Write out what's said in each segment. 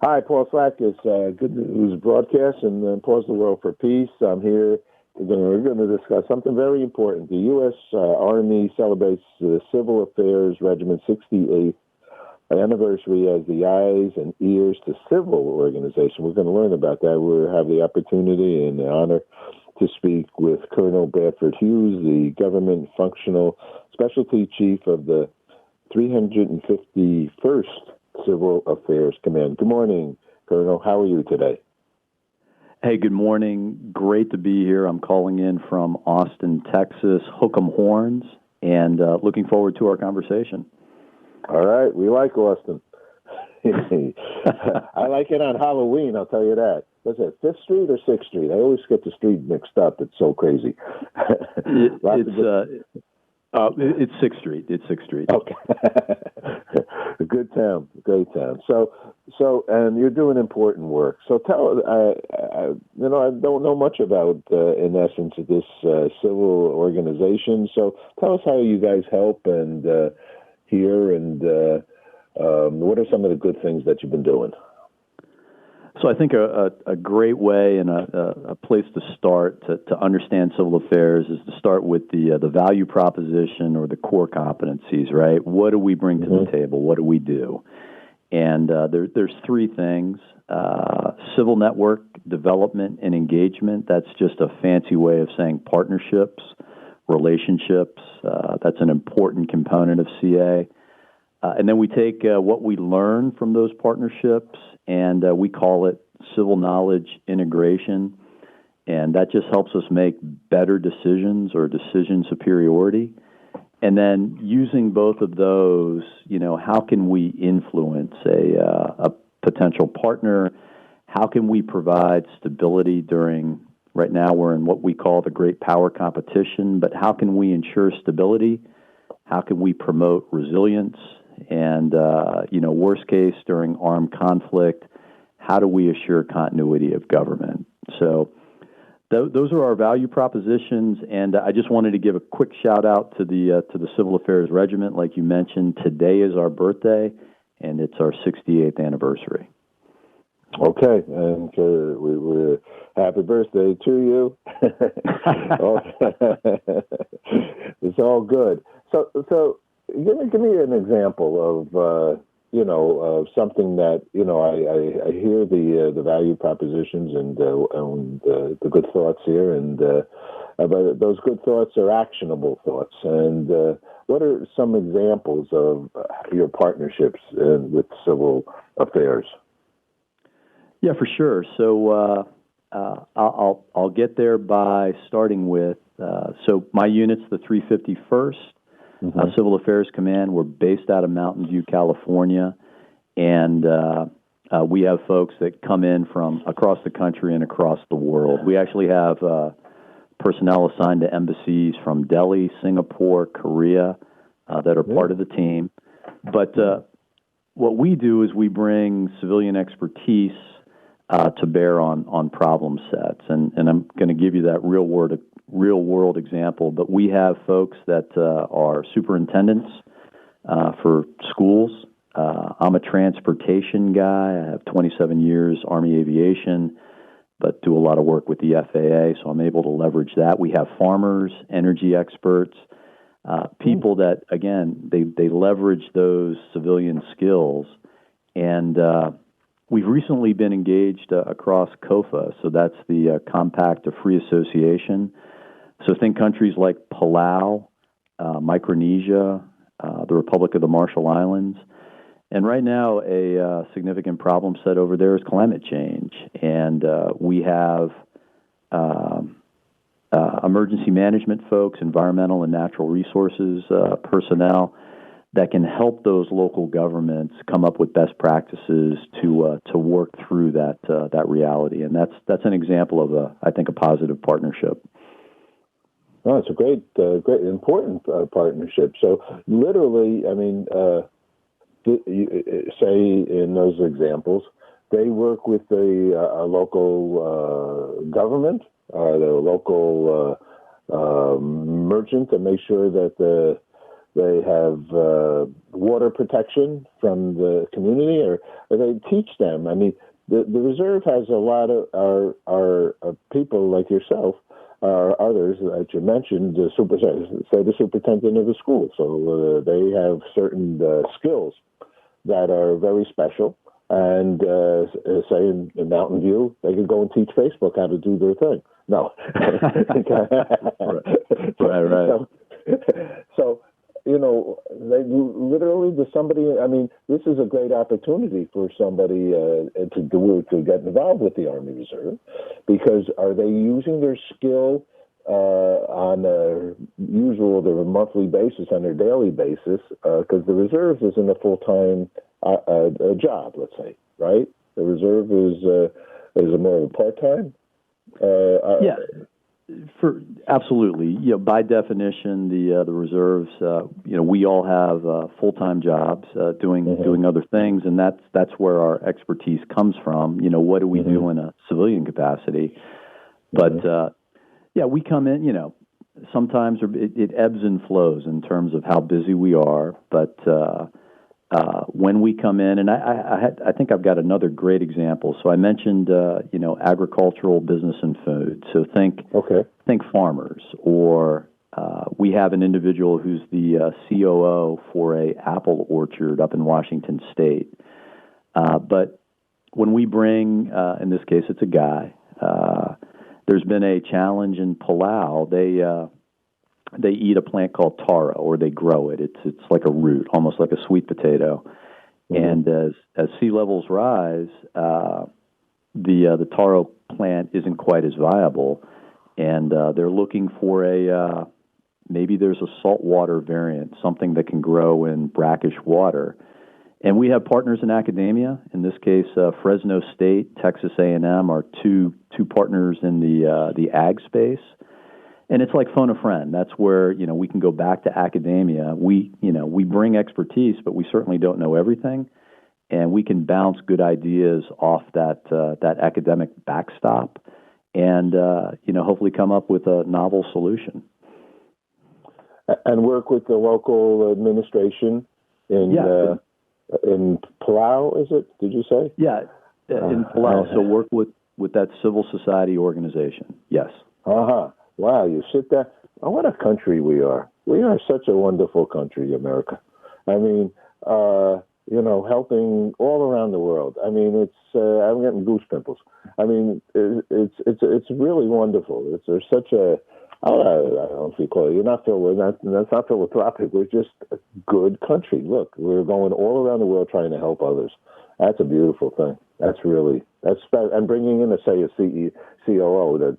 Hi, Paul Slack is Good News Broadcast and Pause the World for Peace. I'm here. We're going to discuss something very important. The U.S. Army celebrates the Civil Affairs Regiment's 68th anniversary as the eyes and ears to civil organization. We're going to learn about that. We'll have the opportunity and the honor to speak with Colonel Bradford Hughes, the Government Functional Specialty Chief of the 351st Civil Affairs Command. Good morning, Colonel. How are you today? Hey, good morning. Great to be here. I'm calling in from Austin, Texas, Hook 'em Horns, and looking forward to our conversation. All right. We like Austin. I like it on Halloween, I'll tell you that. What's it, 5th Street or 6th Street? I always get the street mixed up. It's so crazy. It's 6th Street. It's 6th Street. Okay. A good town. Great town. So, and you're doing important work. So tell, I don't know much about, in essence, this civil organization. So tell us how you guys help and here, and what are some of the good things that you've been doing? So I think a great way and a place to start to understand civil affairs is to start with the value proposition or the core competencies, right? What do we bring to the table? What do we do? And there's three things: civil network development and engagement. That's just a fancy way of saying partnerships, relationships. That's an important component of CA. And then we take what we learn from those partnerships, and we call it civil knowledge integration. And that just helps us make better decisions or decision superiority. And then using both of those, how can we influence a potential partner? How can we provide stability during, right now we're in what we call the great power competition, but how can we ensure stability? How can we promote resilience? And, worst case, during armed conflict, how do we assure continuity of government? So those are our value propositions, and I just wanted to give a quick shout-out to the Civil Affairs Regiment. Like you mentioned, today is our birthday, and it's our 68th anniversary. Okay, and we happy birthday to you. It's all good. So give me an example of of something that I hear the value propositions and the good thoughts here, and but those good thoughts are actionable thoughts. And what are some examples of your partnerships with civil affairs? Yeah, for sure. So I'll get there by starting with so my unit's the 351st. Civil Affairs Command. We're based out of Mountain View, California, and we have folks that come in from across the country and across the world. We actually have personnel assigned to embassies from Delhi, Singapore, Korea that are part of the team. But what we do is we bring civilian expertise to bear on problem sets, and I'm going to give you that real world example. But we have folks that are superintendents for schools. I'm a transportation guy. I have 27 years Army aviation, but do a lot of work with the FAA, so I'm able to leverage that. We have farmers, energy experts, people that, again, they leverage those civilian skills. And we've recently been engaged across COFA, so that's the Compact of Free Association. So think countries like Palau, Micronesia, the Republic of the Marshall Islands. And right now, a significant problem set over there is climate change. And we have emergency management folks, environmental and natural resources personnel that can help those local governments come up with best practices to work through that reality. And that's an example of I think a positive partnership. Oh, it's a great, important partnership. So literally, I mean, say in those examples, they work with a local government or the local merchant to make sure that they have water protection from the community, or they teach them? I mean, the reserve has a lot of our people like yourself, or others that you mentioned, the superintendent of the school. So they have certain skills that are very special. And say in Mountain View, they can go and teach Facebook how to do their thing. No. Right. So, you know, they literally, I mean, this is a great opportunity for somebody to get involved with the Army Reserve, because are they using their skill on a monthly basis, on their daily basis? Because the Reserve isn't a full-time a job, let's say, right? The Reserve is a more part-time. Yeah, absolutely. You know, by definition, the reserves. You know, we all have full-time jobs doing other things, and that's where our expertise comes from. You know, what do we do in a civilian capacity? But yeah, we come in. You know, sometimes it ebbs and flows in terms of how busy we are, but. When we come in, and I think I've got another great example. So I mentioned, you know, agricultural, business, and food. So think farmers, or we have an individual who's the COO for a apple orchard up in Washington State. But when we bring, in this case, it's a guy. There's been a challenge in Palau. They eat a plant called taro, or they grow it. It's like a root, almost like a sweet potato. And as sea levels rise, the taro plant isn't quite as viable, and they're looking for maybe there's a saltwater variant, something that can grow in brackish water. And we have partners in academia. In this case, Fresno State, Texas A&M are two partners in the ag space. And it's like phone a friend. That's where, you know, we can go back to academia. We bring expertise, but we certainly don't know everything, and we can bounce good ideas off that academic backstop, and you know, hopefully come up with a novel solution. And work with the local administration in Palau, is it? Did you say? Yeah, in Palau. So work with that civil society organization. Yes. Wow, you sit there. Oh, what a country we are. We are such a wonderful country, America. I mean, you know, helping all around the world. I mean, it's I'm getting goose pimples. I mean, it's really wonderful. There's such a, I don't know if you call it, that's not philanthropic. We're just a good country. Look, we're going all around the world trying to help others. That's a beautiful thing. And bringing in, a COO that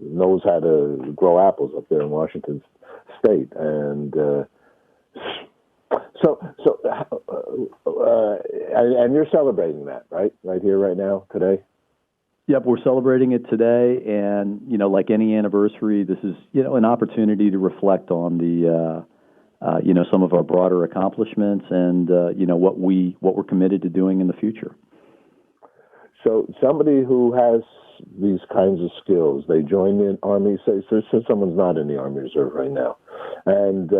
knows how to grow apples up there in Washington State, and and you're celebrating that, right here, right now, today. Yep, we're celebrating it today, and you know, like any anniversary, this is, you know, an opportunity to reflect on the you know, some of our broader accomplishments, and you know, what we're committed to doing in the future. So somebody who has these kinds of skills, they join the Army, say someone's not in the Army Reserve right now, and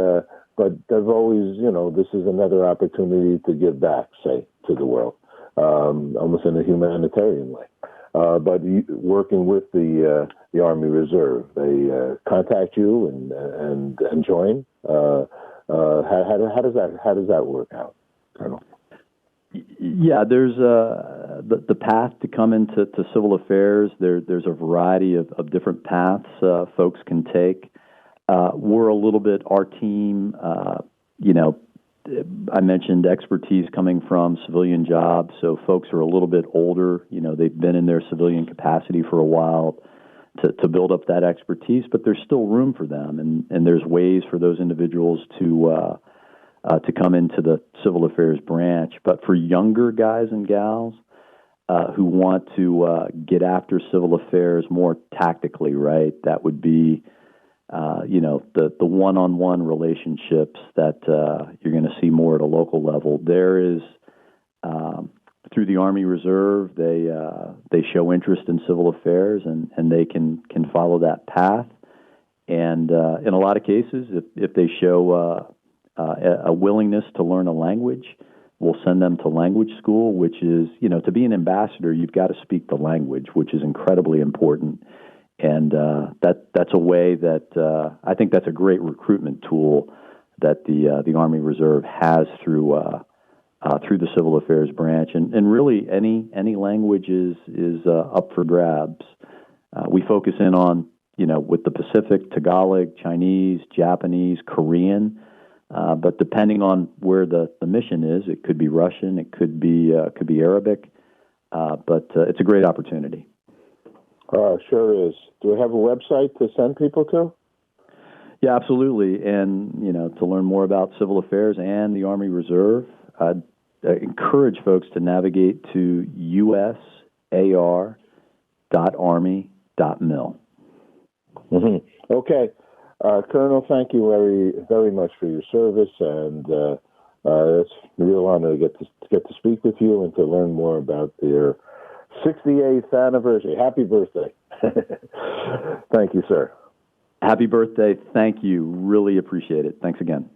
but they've always, you know, this is another opportunity to give back, say, to the world, almost in a humanitarian way. But working with the Army Reserve, they contact you and join. How does that work out, Colonel? Yeah, there's the path to come into civil affairs. There's a variety of different paths folks can take. We're a little bit, our team, you know, I mentioned expertise coming from civilian jobs, so folks are a little bit older. You know, they've been in their civilian capacity for a while to build up that expertise, but there's still room for them, and there's ways for those individuals to come into the civil affairs branch. But for younger guys and gals who want to get after civil affairs more tactically, right, that would be, you know, the one-on-one relationships that you're going to see more at a local level. There is, through the Army Reserve, they show interest in civil affairs, and they can follow that path. And in a lot of cases, if they show a willingness to learn a language. We'll send them to language school, which is, to be an ambassador, you've got to speak the language, which is incredibly important. And that's a way that I think that's a great recruitment tool that the Army Reserve has through the Civil Affairs branch. And really, any language is up for grabs. We focus in on, with the Pacific, Tagalog, Chinese, Japanese, Korean. But depending on where the mission is, it could be Russian, it could be Arabic, but it's a great opportunity. Sure is. Do we have a website to send people to? Yeah, absolutely. And to learn more about Civil Affairs and the Army Reserve, I'd encourage folks to navigate to usar.army.mil. Mm-hmm. Okay. Colonel, thank you very, very much for your service, and it's a real honor to get to speak with you and to learn more about your 68th anniversary. Happy birthday! Thank you, sir. Happy birthday! Thank you. Really appreciate it. Thanks again.